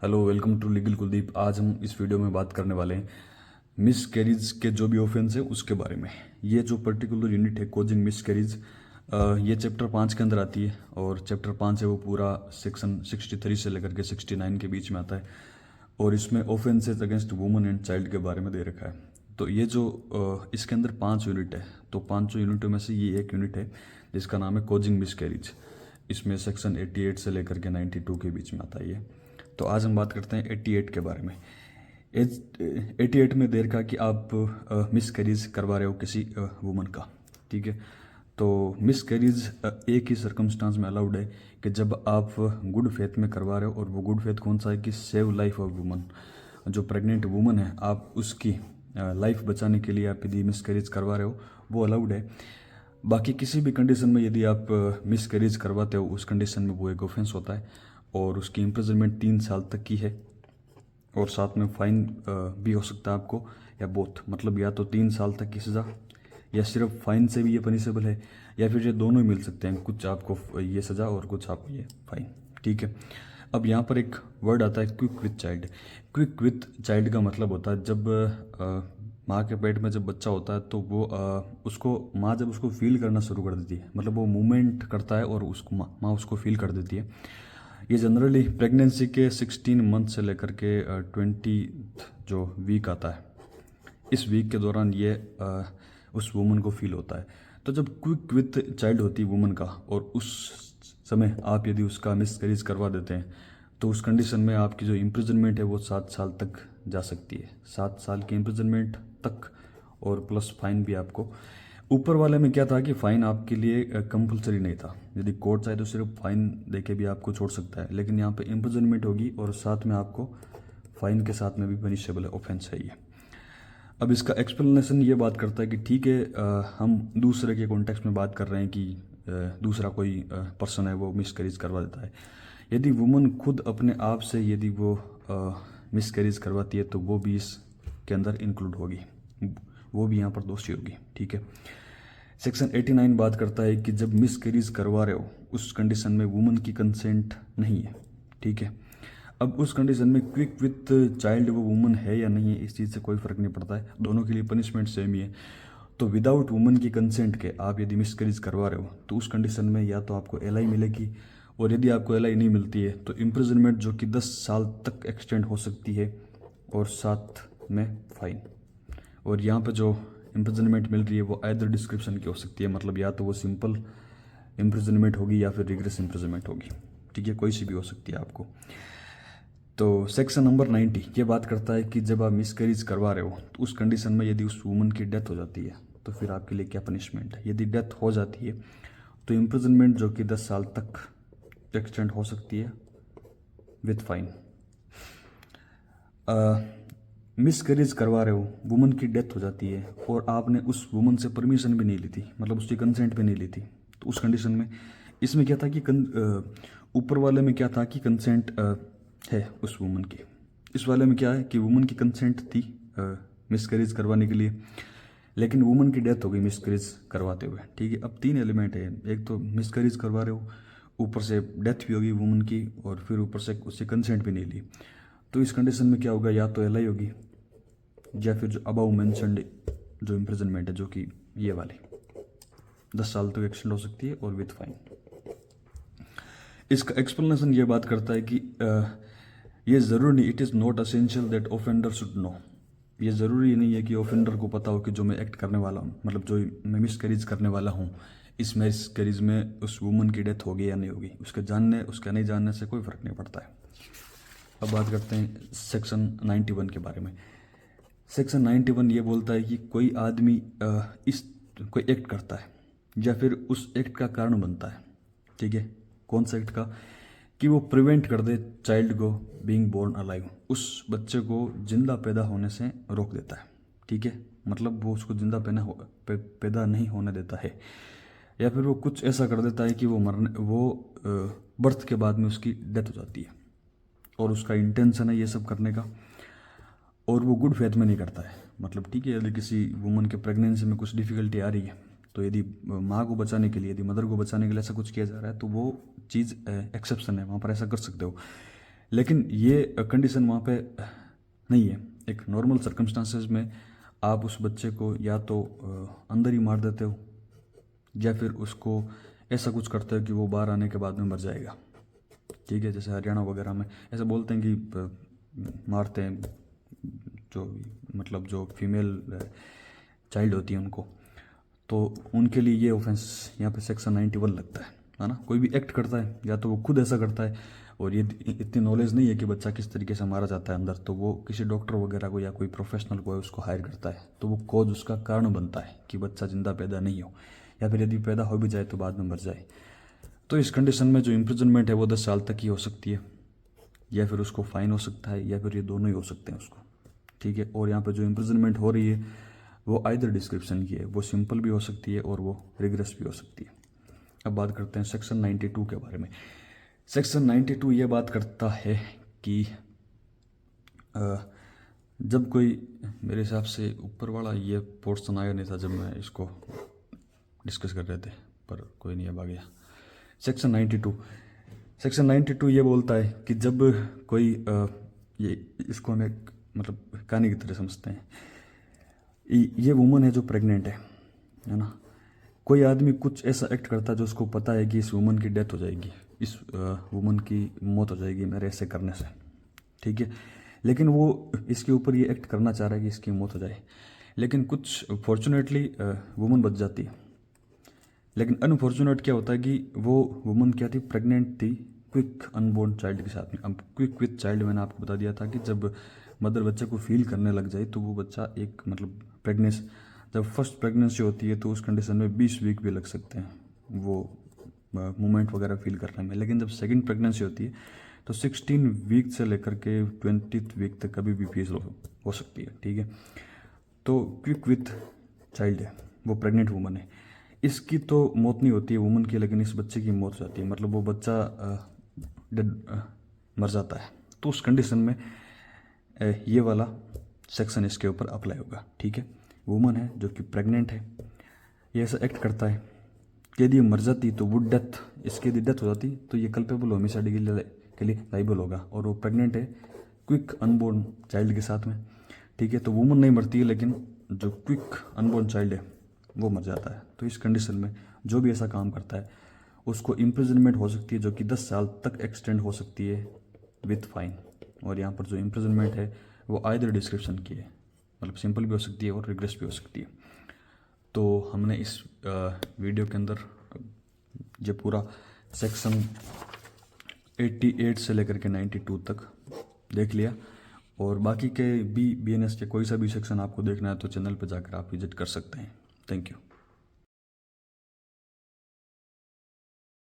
Hello, welcome to legal Kuldeep. आज हम इस वीडियो में बात करने वाले हैं मिस कैरीज के जो भी ऑफेंस है उसके बारे में। ये जो पर्टिकुलर यूनिट है कोजिंग मिस कैरीज, ये चैप्टर 5 के अंदर आती है और चैप्टर 5 है वो पूरा सेक्शन 63 से लेकर के 69 के बीच में आता है और इसमें offences against women and child के बारे में दे रखा है। तो ये जो इसके अंदर 5 यूनिट है, तो 5 यूनिटों में से ये एक यूनिट है जिसका नाम है कोजिंग मिस कैरीज। इसमें सेक्शन 88 से लेकर के 92 के बीच में आता है ये। तो आज हम बात करते हैं 88 के बारे में। एज 88 में देर का कि आप मिस कैरीज करवा रहे हो किसी वुमन का, ठीक है। तो मिस कैरीज एक ही सर्कमस्टांस में अलाउड है कि जब आप गुड फेथ में करवा रहे हो, और वो गुड फेथ कौन सा है कि सेव लाइफ ऑफ वुमन। जो प्रेग्नेंट वुमन है आप उसकी लाइफ बचाने के लिए आप यदि मिस कैरीज करवा रहे हो वो अलाउड है। बाकी किसी भी कंडीशन में यदि आप मिस कैरीज करवाते हो उस कंडीशन में वो एक ऑफेंस होता है और उसकी इम्प्रिजनमेंट 3 साल तक की है और साथ में फाइन भी हो सकता है आपको, या बोथ, मतलब या तो 3 साल तक की सज़ा या सिर्फ फाइन से भी ये पनिशेबल है, या फिर ये दोनों ही मिल सकते हैं, कुछ आपको ये सज़ा और कुछ आपको ये फाइन, ठीक है। अब यहाँ पर एक वर्ड आता है quick with child. Quick with child का मतलब होता है जब माँ के पेट में जब बच्चा होता है तो वो उसको माँ जब उसको फील करना शुरू कर देती है, मतलब वो मूवमेंट करता है और उसको माँ उसको फील कर देती है। ये जनरली प्रेगनेंसी के 16 मंथ से लेकर के 20 जो वीक आता है, इस वीक के दौरान ये उस वुमन को फील होता है। तो जब क्विक विथ चाइल्ड होती है वुमन का और उस समय आप यदि उसका मिसकैरेज करवा देते हैं तो उस कंडीशन में आपकी जो इम्प्रिजनमेंट है वो 7 साल तक जा सकती है, 7 साल की इम्प्रिजनमेंट तक, और प्लस फाइन भी आपको। ऊपर वाले में क्या था कि फाइन आपके लिए कंपलसरी नहीं था, यदि कोर्ट चाहे तो सिर्फ फाइन देके भी आपको छोड़ सकता है, लेकिन यहाँ पे इम्प्रिजनमेंट होगी और साथ में आपको फाइन के साथ में भी पनिशेबल ऑफेंस है ये। अब इसका एक्सप्लेनेशन ये बात करता है कि ठीक है, हम दूसरे के कॉन्टेक्स्ट में बात कर रहे हैं कि दूसरा कोई पर्सन है वो मिसकैरेज करवा देता है। यदि वुमन खुद अपने आप से यदि वो मिसकैरेज करवाती है तो वो भी इसके अंदर इंक्लूड होगी, वो भी यहाँ पर दोषी होगी, ठीक है। सेक्शन 89 बात करता है कि जब मिसकैरेज करवा रहे हो उस कंडीशन में वुमन की कंसेंट नहीं है, ठीक है। अब उस कंडीशन में क्विक विथ चाइल्ड वो वुमन है या नहीं है इस चीज़ से कोई फ़र्क नहीं पड़ता है, दोनों के लिए पनिशमेंट सेम ही है। तो विदाउट वुमन की कंसेंट के आप यदि मिसकैरेज करवा रहे हो तो उस कंडीशन में या तो आपको एलआई मिलेगी, और यदि आपको एलआई नहीं मिलती है तो इम्प्रिजनमेंट जो कि 10 साल तक एक्सटेंड हो सकती है और साथ में फाइन। और यहाँ पे जो इम्प्रिजनमेंट मिल रही है वो आइदर डिस्क्रिप्शन की हो सकती है, मतलब या तो वो सिंपल इम्प्रिजनमेंट होगी या फिर रिग्रेस इम्प्रिजनमेंट होगी, ठीक है, कोई सी भी हो सकती है आपको। तो सेक्शन नंबर 90 ये बात करता है कि जब आप मिसकैरेज करवा रहे हो तो उस कंडीशन में यदि उस वुमन की डेथ हो जाती है तो फिर आपके लिए क्या पनिशमेंट है। यदि डेथ हो जाती है तो इम्प्रिजनमेंट जो कि 10 साल तक एक्सटेंड हो सकती है विथ फाइन। मिसकैरेज करवा रहे हो, वुमन की डेथ हो जाती है और आपने उस वुमन से परमिशन भी नहीं ली थी, मतलब उसकी कंसेंट भी नहीं ली थी, तो उस कंडीशन में इसमें क्या था कि ऊपर वाले में क्या था कि कंसेंट है उस वुमन की, इस वाले में क्या है कि वुमन की कंसेंट थी मिसकैरेज करवाने के लिए, लेकिन वुमन की डेथ हो गई मिसकैरेज करवाते हुए, ठीक है। अब 3 एलिमेंट है, एक तो मिसकैरेज करवा रहे हो, ऊपर से डेथ भी होगी वुमन की, और फिर ऊपर से उससे कंसेंट भी नहीं ली। तो इस कंडीशन में क्या होगा, या तो एलआई होगी या फिर जो अबाउ मेंशन्ड जो इम्प्रिजनमेंट है जो कि ये वाली 10 साल तक एक्सटेंड हो सकती है और विथ फाइन। इसका एक्सप्लेनेशन ये बात करता है कि ये ज़रूरी नहीं, it is not essential that offender should know. ये ज़रूरी नहीं है कि ऑफेंडर को पता हो कि जो मैं एक्ट करने वाला हूँ, मतलब जो मैं मिसकैरेज करने वाला हूँ, इस मिसकैरेज में उस वुमन की डेथ होगी या नहीं होगी, उसके जानने उसके नहीं जानने से कोई फ़र्क नहीं पड़ता है। अब बात करते हैं सेक्शन 91 के बारे में। सेक्शन 91 ये बोलता है कि कोई आदमी इस कोई एक्ट करता है या फिर उस एक्ट का कारण बनता है, ठीक है। कौन सा एक्ट का, कि वो प्रिवेंट कर दे चाइल्ड को बीइंग बोर्न अलाइव, उस बच्चे को जिंदा पैदा होने से रोक देता है, ठीक है। मतलब वो उसको जिंदा पैदा नहीं होने देता है, या फिर वो कुछ ऐसा कर देता है कि वो बर्थ के बाद में उसकी डेथ हो जाती है और उसका इंटेंशन है ये सब करने का, और वो गुड फेथ में नहीं करता है। मतलब ठीक है, यदि किसी वुमन के प्रेगनेंसी में कुछ डिफिकल्टी आ रही है तो यदि माँ को बचाने के लिए, यदि मदर को बचाने के लिए ऐसा कुछ किया जा रहा है तो वो चीज़ एक्सेप्शन है, वहाँ पर ऐसा कर सकते हो। लेकिन ये कंडीशन वहाँ पे नहीं है। एक नॉर्मल सर्कमस्टांसेस में आप उस बच्चे को या तो अंदर ही मार देते हो या फिर उसको ऐसा कुछ करते हो कि वो बाहर आने के बाद में मर जाएगा। ठीक है, जैसे हरियाणा वगैरह में ऐसा बोलते हैं कि मारते हैं जो मतलब जो फीमेल चाइल्ड होती है उनको, तो उनके लिए ये ऑफेंस यहाँ पे सेक्शन 91 लगता है ना। कोई भी एक्ट करता है या तो वो खुद ऐसा करता है और ये इतनी नॉलेज नहीं है कि बच्चा किस तरीके से मारा जाता है अंदर, तो वो किसी डॉक्टर वगैरह को या कोई प्रोफेशनल को है उसको हायर करता है, तो वो कॉज उसका कारण बनता है कि बच्चा जिंदा पैदा नहीं हो, या फिर यदि पैदा हो भी जाए तो बाद में मर जाए। तो इस कंडीशन में जो इम्प्रिजनमेंट है वो 10 साल तक ही हो सकती है, या फिर उसको फाइन हो सकता है, या फिर ये दोनों ही हो सकते हैं उसको। ठीक है, और यहाँ पे जो इम्प्रिजनमेंट हो रही है वो आइदर डिस्क्रिप्शन की है, वो सिंपल भी हो सकती है और वो रिग्रेस भी हो सकती है। अब बात करते हैं सेक्शन 92 के बारे में। सेक्शन 92 ये बात करता है कि जब कोई, मेरे हिसाब से ऊपर वाला ये पोर्शन आया नहीं था जब मैं इसको डिस्कस कर रहे थे, पर कोई नहीं, अब आ गया। सेक्शन 92 ये बोलता है कि जब कोई ये इसको हम एक मतलब कहानी की तरह समझते हैं, ये वुमन है जो प्रेग्नेंट है ना। कोई आदमी कुछ ऐसा एक्ट करता है जो उसको पता है कि इस वुमन की डेथ हो जाएगी, इस वुमन की मौत हो जाएगी मेरे ऐसे करने से। ठीक है, लेकिन वो इसके ऊपर ये एक्ट करना चाह रहा है कि इसकी मौत हो जाए, लेकिन कुछ फॉर्चुनेटली वुमन बच जाती है। लेकिन अनफॉर्चुनेट क्या होता है कि वो वुमन क्या थी, प्रेग्नेंट थी क्विक अनबोर्न चाइल्ड के साथ में। अब क्विक विथ चाइल्ड मैंने आपको बता दिया था कि जब मदर बच्चे को फील करने लग जाए तो वो बच्चा एक मतलब प्रेगनेंस, जब फर्स्ट प्रेगनेंसी होती है तो उस कंडीशन में 20 वीक भी लग सकते हैं वो मूवमेंट वगैरह फील करने में। लेकिन जब सेकंड प्रेगनेंसी होती है तो 16 वीक से लेकर के 20th वीक तक कभी भी फील हो सकती है। ठीक है, तो क्विक विथ चाइल्ड है, वो प्रेग्नेंट वुमन है, इसकी तो मौत नहीं होती है वुमन की, लेकिन इस बच्चे की मौत हो जाती है, मतलब वो बच्चा मर जाता है। तो उस कंडीशन में ये वाला सेक्शन इसके ऊपर अप्लाई होगा। ठीक है, वुमन है जो कि प्रेग्नेंट है, ये ऐसा एक्ट करता है कि यदि मर जाती तो वो डेथ, इसकी यदि डेथ हो जाती तो ये कल्पेबल होमिसाइड के लिए लाइबल होगा, और वो प्रेग्नेंट है क्विक अनबोर्न चाइल्ड के साथ में। ठीक है, तो वुमन नहीं मरती है लेकिन जो क्विक अनबोर्न चाइल्ड है वो मर जाता है। तो इस कंडीशन में जो भी ऐसा काम करता है उसको इम्प्रिजनमेंट हो सकती है जो कि 10 साल तक एक्सटेंड हो सकती है विथ फाइन। और यहाँ पर जो इम्प्रिजनमेंट है वो आइदर डिस्क्रिप्शन की है, मतलब सिंपल भी हो सकती है और रिग्रेस भी हो सकती है। तो हमने इस वीडियो के अंदर जो पूरा सेक्शन 88 से लेकर के 92 तक देख लिया, और बाकी के भी BNS के कोई सा भी सेक्शन आपको देखना है तो चैनल पर जाकर आप विजिट कर सकते हैं। Thank you.